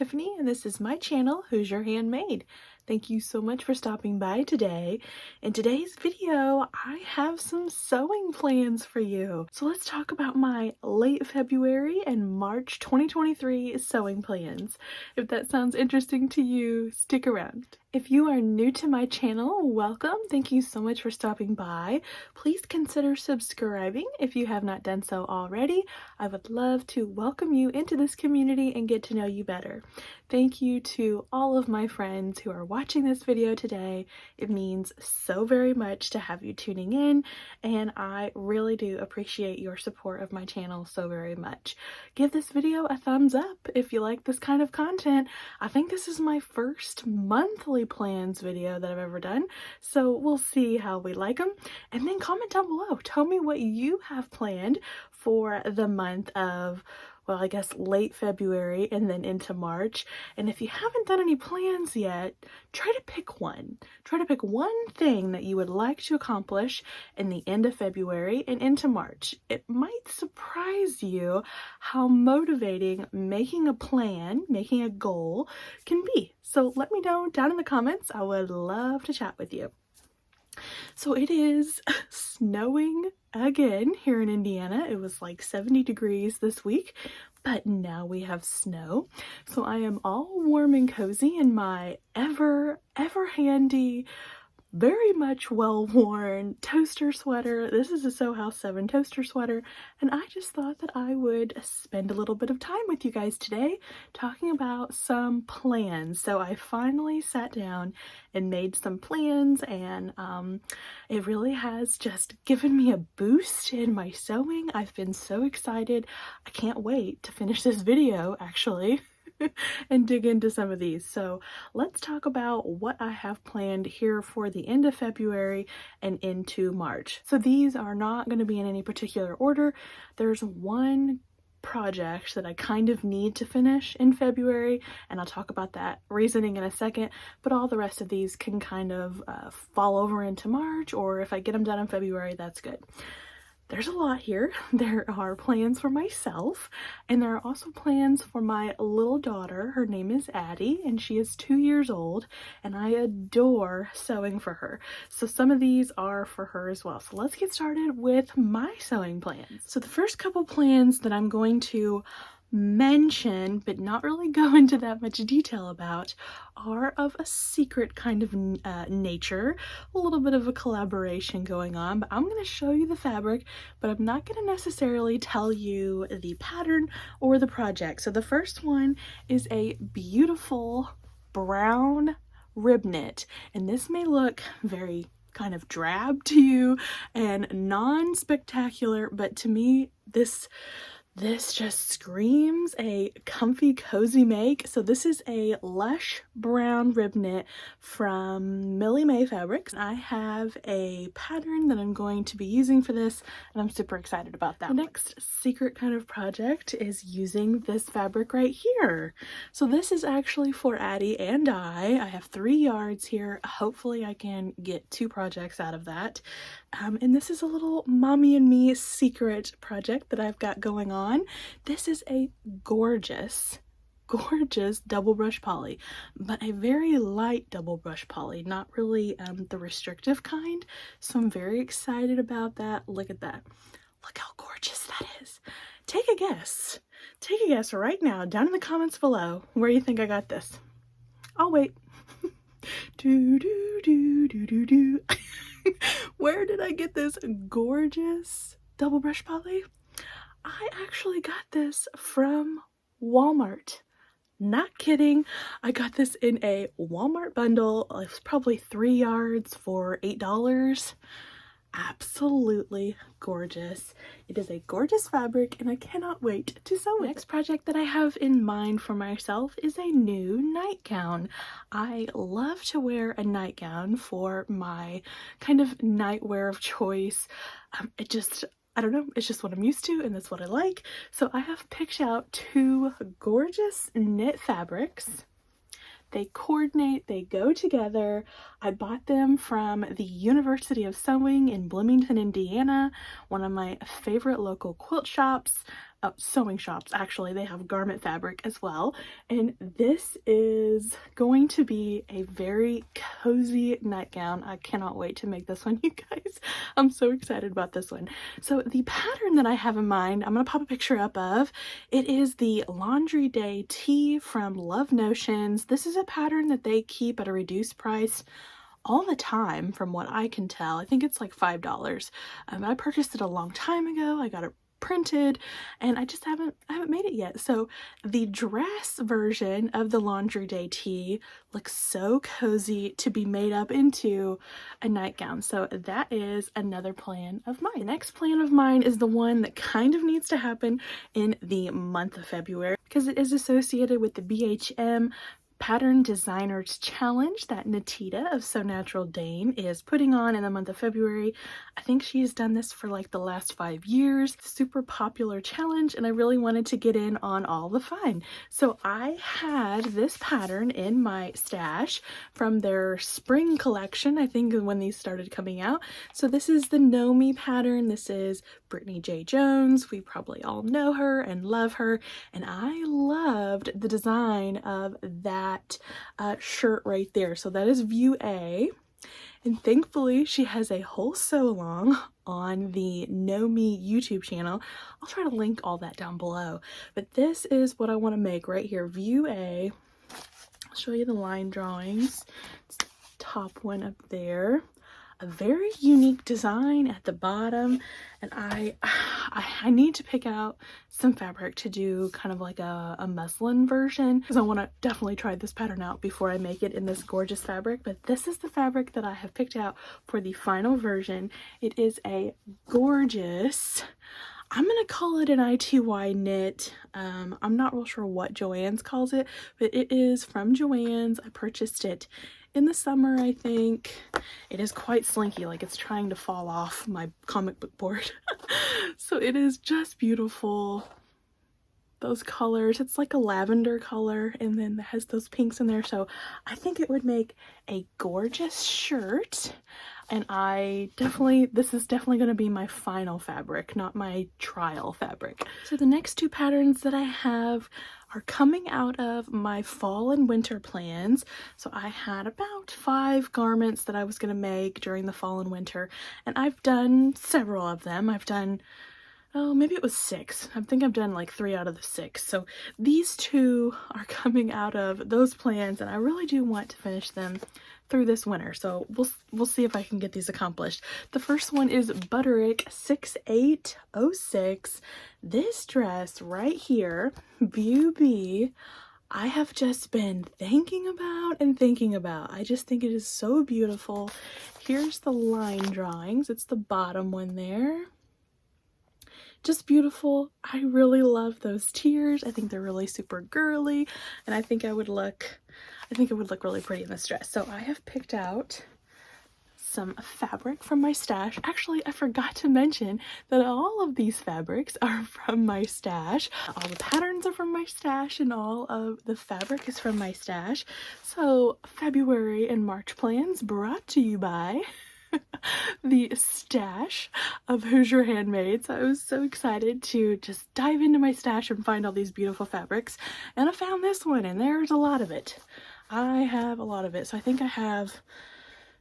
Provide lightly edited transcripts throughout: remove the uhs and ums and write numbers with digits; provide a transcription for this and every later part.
Tiffany, and this is my channel, Hoosier Handmade. Thank you so much for stopping by today. In today's video, I have some sewing plans for you. So let's talk about my late February and March 2023 sewing plans. If that sounds interesting to you, stick around. If you are new to my channel, welcome. Thank you so much for stopping by. Please consider subscribing if you have not done so already. I would love to welcome you into this community and get to know you better. Thank you to all of my friends who are watching this video today. It means so very much to have you tuning in, and I really do appreciate your support of my channel so very much. Give this video a thumbs up if you like this kind of content. I think this is my first monthly plans video that I've ever done, so we'll see how we like them. And then comment down below. Tell me what you have planned for the month of, well, I guess late February and then into March. And if you haven't done any plans yet, try to pick one. Try to pick one thing that you would like to accomplish in the end of February and into March. It might surprise you how motivating making a plan, making a goal can be. So let me know down in the comments. I would love to chat with you. So it is snowing again here in Indiana. It was like 70 degrees this week, but now we have snow. So I am all warm and cozy in my ever handy, very much well-worn toaster sweater. This is a Sew House 7 toaster sweater, and I just thought that I would spend a little bit of time with you guys today talking about some plans. So I finally sat down and made some plans, and it really has just given me a boost in my sewing. I've been so excited. I can't wait to finish this video, actually. And dig into some of these. So let's talk about what I have planned here for the end of February and into March. So these are not going to be in any particular order. There's one project that I kind of need to finish in February, and I'll talk about that reasoning in a second, but all the rest of these can kind of fall over into March, or if I get them done in February, that's good. There's a lot here. There are plans for myself, and there are also plans for my little daughter. Her name is Addy, and she is 2 years old, and I adore sewing for her. So some of these are for her as well. So let's get started with my sewing plans. So the first couple plans that I'm going to mention, but not really go into that much detail about, are of a secret kind of nature, a little bit of a collaboration going on. But I'm going to show you the fabric, but I'm not going to necessarily tell you the pattern or the project. So the first one is a beautiful brown rib knit, and this may look very kind of drab to you and non-spectacular, but to me this just screams a comfy, cozy make. So this is a lush brown rib knit from Millie Mae Fabrics. I have a pattern that I'm going to be using for this, and I'm super excited about that. The next secret kind of project is using this fabric right here. So this is actually for Addy and I have 3 yards here. Hopefully I can get 2 projects out of that. And this is a little mommy and me secret project that I've got going on. This is a gorgeous double brush poly, but a very light double brush poly, not really the restrictive kind. So I'm very excited about that. Look at that. Look how gorgeous that is. Take a guess. Take a guess right now down in the comments below where you think I got this. I'll wait. Do do do do do do. Where did I get this gorgeous double brush poly? I actually got this from Walmart. Not kidding. I got this in a Walmart bundle. It was probably 3 yards for $8. Absolutely gorgeous. It is a gorgeous fabric, and I cannot wait to sew it. The next project that I have in mind for myself is a new nightgown. I love to wear a nightgown for my kind of nightwear of choice. I don't know, it's just what I'm used to, and that's what I like. So I have picked out 2 gorgeous knit fabrics. They coordinate, they go together. I bought them from the University of Sewing in Bloomington, Indiana, one of my favorite local quilt shops. sewing shops. Actually, they have garment fabric as well, and this is going to be a very cozy nightgown. I cannot wait to make this one, you guys. I'm so excited about this one. So the pattern that I have in mind, I'm gonna pop a picture up of. It is the Laundry Day tee from Love Notions. This is a pattern that they keep at a reduced price all the time, from what I can tell. I think it's like $5. I purchased it a long time ago. I got it printed and I just haven't made it yet. So the dress version of the Laundry Day tee looks so cozy to be made up into a nightgown. So that is another plan of mine. The next plan of mine is the one that kind of needs to happen in the month of February because it is associated with the BHM Pattern Designers Challenge that Natita of So Natural Dane is putting on in the month of February. I think she's done this for like the last 5 years. Super popular challenge, and I really wanted to get in on all the fun. So I had this pattern in my stash from their spring collection, I think when these started coming out. So this is the Know Me pattern. This is Brittany J. Jones. We probably all know her and love her, and I loved the design of that shirt right there. So that is view A, and thankfully she has a whole sew along on the Know Me YouTube channel. I'll try to link all that down below, but this is what I want to make right here, view A. I'll show you the line drawings. It's the top one up there. A very unique design at the bottom, and I need to pick out some fabric to do kind of like a muslin version, because I want to definitely try this pattern out before I make it in this gorgeous fabric. But this is the fabric that I have picked out for the final version. It is a gorgeous, I'm gonna call it an ITY knit. I'm not real sure what Joann's calls it, but it is from Joann's. I purchased it in the summer, I think. It is quite slinky, like it's trying to fall off my comic book board. So it is just beautiful. Those colors, it's like a lavender color, and then it has those pinks in there. So I think it would make a gorgeous shirt. And this is definitely going to be my final fabric, not my trial fabric. So the next two patterns that I have are coming out of my fall and winter plans. So I had about 5 garments that I was going to make during the fall and winter, and I've done several of them. I've done, oh, maybe it was 6. I think I've done like 3 out of the 6. So these 2 are coming out of those plans, and I really do want to finish them through this winter. So we'll see if I can get these accomplished. The first one is Butterick 6806. This dress right here, view B, I have just been thinking about and thinking about. I just think it is so beautiful. Here's the line drawings. It's the bottom one there. Just beautiful. I really love those tiers. I think they're really super girly, and I think it would look really pretty in this dress. So I have picked out some fabric from my stash. Actually, I forgot to mention that all of these fabrics are from my stash. All the patterns are from my stash, and all of the fabric is from my stash. So February and March plans brought to you by the stash of Hoosier Handmade. So I was so excited to just dive into my stash and find all these beautiful fabrics, and I found this one, and there's a lot of it. I have a lot of it. So I think I have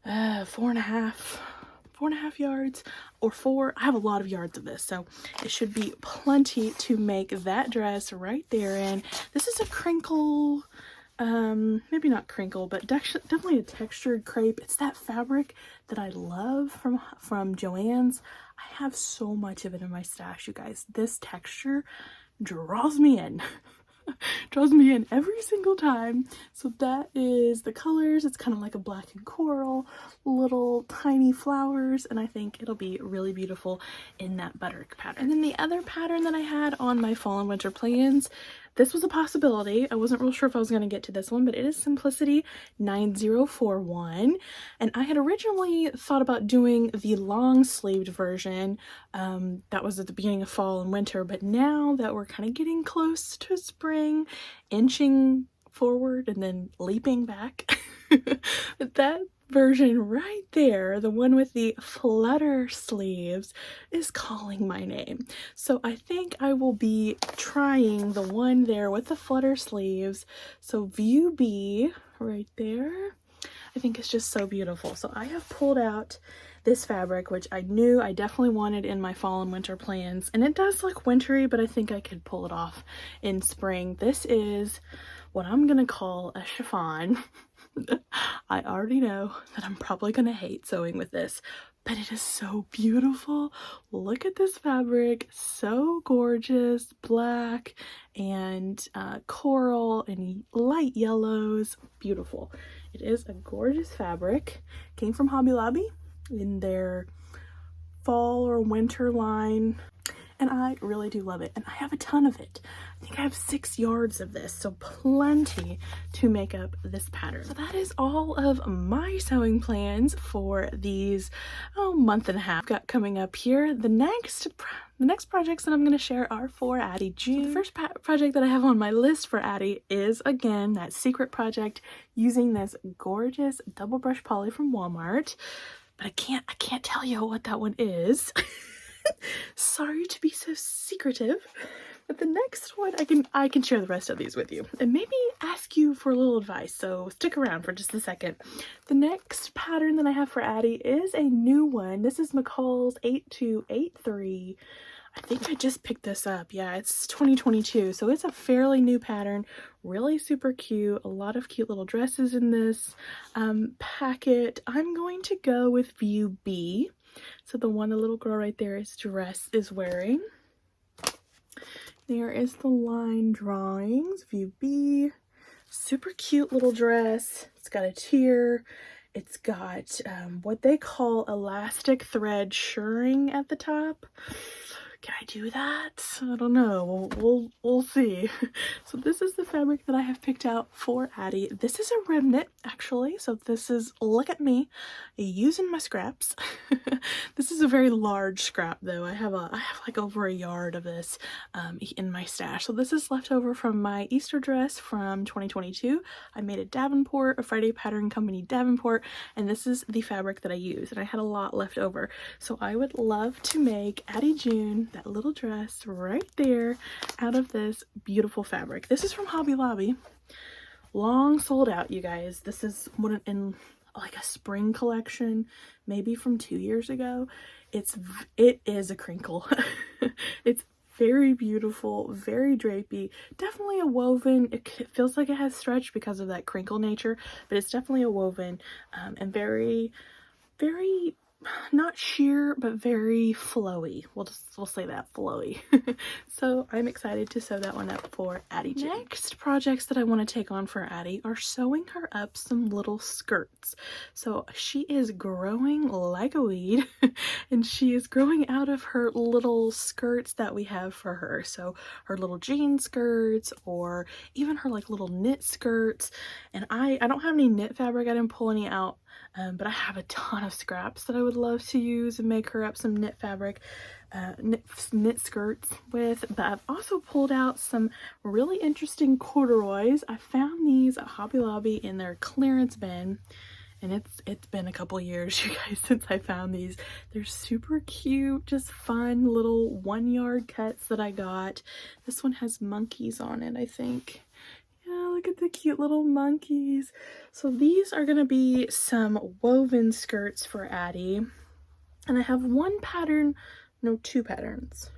4.5 yards or 4. I have a lot of yards of this, so it should be plenty to make that dress right there. And this is a crinkle, maybe not crinkle, but definitely a textured crepe. It's that fabric that I love from Joann's. I have so much of it in my stash, you guys. This texture draws me in. Draws me in every single time. So that is the colors. It's kind of like a black and coral, little tiny flowers, and I think it'll be really beautiful in that Butterick pattern. And then the other pattern that I had on my fall and winter plans, this was a possibility. I wasn't real sure if I was going to get to this one, but it is Simplicity 9041. And I had originally thought about doing the long sleeved version. That was at the beginning of fall and winter, but now that we're kind of getting close to spring, inching forward and then leaping back, that version right there, the one with the flutter sleeves, is calling my name. So I think I will be trying the one there with the flutter sleeves. So view B right there, I think it's just so beautiful. So I have pulled out this fabric, which I knew I definitely wanted in my fall and winter plans. And it does look wintry, but I think I could pull it off in spring. This is what I'm gonna call a chiffon. I already know that I'm probably gonna hate sewing with this, but it is so beautiful. Look at this fabric, so gorgeous, black and coral and light yellows, beautiful. It is a gorgeous fabric. Came from Hobby Lobby in their fall or winter line, and I really do love it, and I have a ton of it. I think I have 6 yards of this, so plenty to make up this pattern. So that is all of my sewing plans for these month and a half got coming up here. The next projects that I'm going to share are for Addie June. So the first project that I have on my list for Addie is, again, that secret project using this gorgeous double brush poly from Walmart. But I can't tell you what that one is. Sorry to be so secretive. But the next one, I can share the rest of these with you and maybe ask you for a little advice, so stick around for just a second. The next pattern that I have for Addie is a new one. This is McCall's 8283. I think I just picked this up. Yeah, it's 2022, so it's a fairly new pattern. Really super cute. A lot of cute little dresses in this packet. I'm going to go with view B. So the one the little girl right there is wearing. There is the line drawings, view B. Super cute little dress. It's got a tier. It's got what they call elastic thread shirring at the top. Can I do that? I don't know. We'll see. So this is the fabric that I have picked out for Addie. This is a rib knit, actually. So this is, look at me, using my scraps. This is a very large scrap, though. I have like over a yard of this in my stash. So this is left over from my Easter dress from 2022. I made a Friday Pattern Company Davenport, and this is the fabric that I used. And I had a lot left over. So I would love to make Addie June that little dress right there out of this beautiful fabric. This is from Hobby Lobby. Long sold out, you guys. This is one in like a spring collection, maybe from 2 years ago. It is a crinkle. It's very beautiful, very drapey, definitely a woven. It feels like it has stretch because of that crinkle nature, but it's definitely a woven and very, very not sheer, but very flowy. We'll say that, flowy. So I'm excited to sew that one up for Addie June. Next projects that I want to take on for Addie are sewing her up some little skirts. So she is growing like a weed, and she is growing out of her little skirts that we have for her. So her little jean skirts, or even her like little knit skirts. And I don't have any knit fabric. I didn't pull any out. But I have a ton of scraps that I would love to use and make her up some knit fabric, knit skirts with. But I've also pulled out some really interesting corduroys. I found these at Hobby Lobby in their clearance bin, and it's been a couple years, you guys, since I found these. They're super cute, just fun little 1 yard cuts that I got. This one has monkeys on it, I think. Yeah, look at the cute little monkeys. So these are going to be some woven skirts for Addie. And I have two patterns.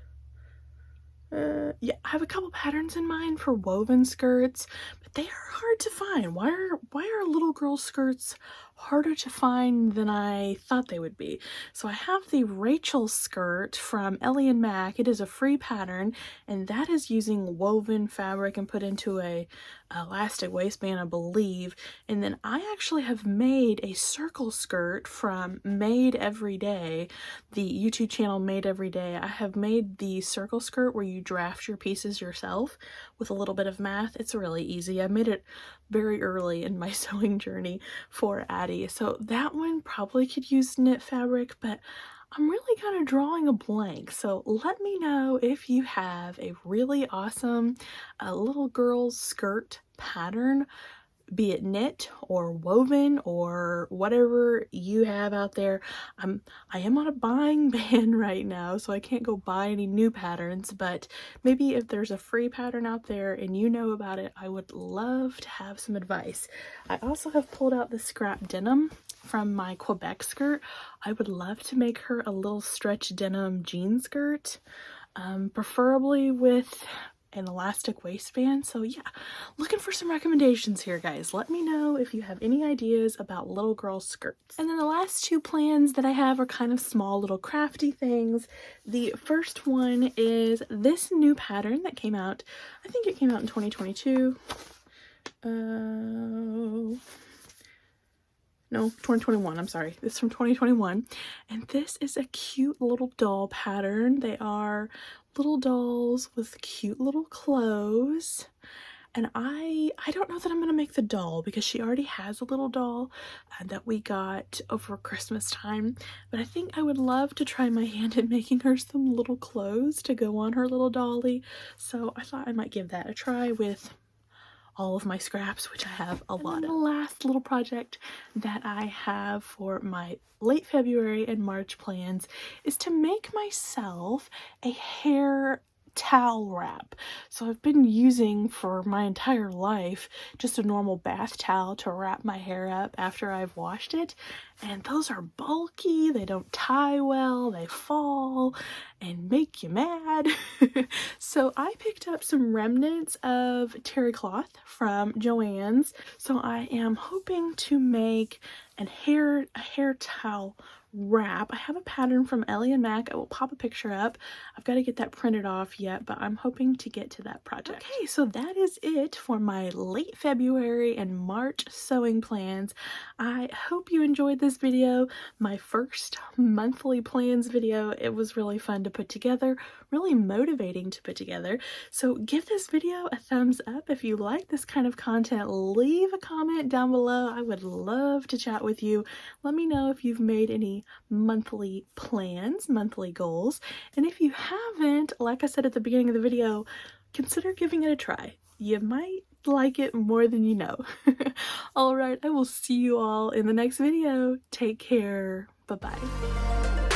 Yeah, I have a couple patterns in mind for woven skirts, but they are hard to find. Why are little girl skirts harder to find than I thought they would be? So I have the Rachel skirt from Ellie and Mac. It is a free pattern, and that is using woven fabric and put into a elastic waistband, I believe. And then I actually have made a circle skirt from Made Every Day, the YouTube channel Made Every Day. I have made the circle skirt where you draft your pieces yourself with a little bit of math. It's really easy. I made it very early in my sewing journey for Addie. So that one probably could use knit fabric, but I'm really kind of drawing a blank. So let me know if you have a really awesome little girl's skirt pattern. be it knit or woven or whatever you have out there. I am on a buying ban right now, so I can't go buy any new patterns, but maybe if there's a free pattern out there and you know about it, I would love to have some advice. I also have pulled out the scrap denim from my Quebec skirt. I would love to make her a little stretch denim jean skirt, preferably with an elastic waistband. So yeah, looking for some recommendations here, guys. Let me know if you have any ideas about little girl skirts. And then the last two plans that I have are kind of small little crafty things. The first one is this new pattern that came out, I think it came out in 2022. No, 2021, I'm sorry. This is from 2021. And this is a cute little doll pattern. They are little dolls with cute little clothes. And I don't know that I'm going to make the doll because she already has a little doll that we got over Christmas time. But I think I would love to try my hand at making her some little clothes to go on her little dolly. So I thought I might give that a try with all of my scraps, which I have a lot of. The last little project that I have for my late February and March plans is to make myself a hair towel wrap. So I've been using for my entire life just a normal bath towel to wrap my hair up after I've washed it, and those are bulky, they don't tie well, they fall and make you mad. So I picked up some remnants of terry cloth from Joann's. So I am hoping to make a hair towel wrap. I have a pattern from Ellie and Mac. I will pop a picture up. I've got to get that printed off yet, but I'm hoping to get to that project. Okay, so that is it for my late February and March sewing plans. I hope you enjoyed this video, my first monthly plans video. It was really fun to put together, really motivating to put together. So give this video a thumbs up if you like this kind of content. Leave a comment down below. I would love to chat with you. Let me know if you've made any monthly plans, monthly goals, and if you haven't, like I said at the beginning of the video, consider giving it a try. You might like it more than you know. All right, I will see you all in the next video. Take care. Bye-bye.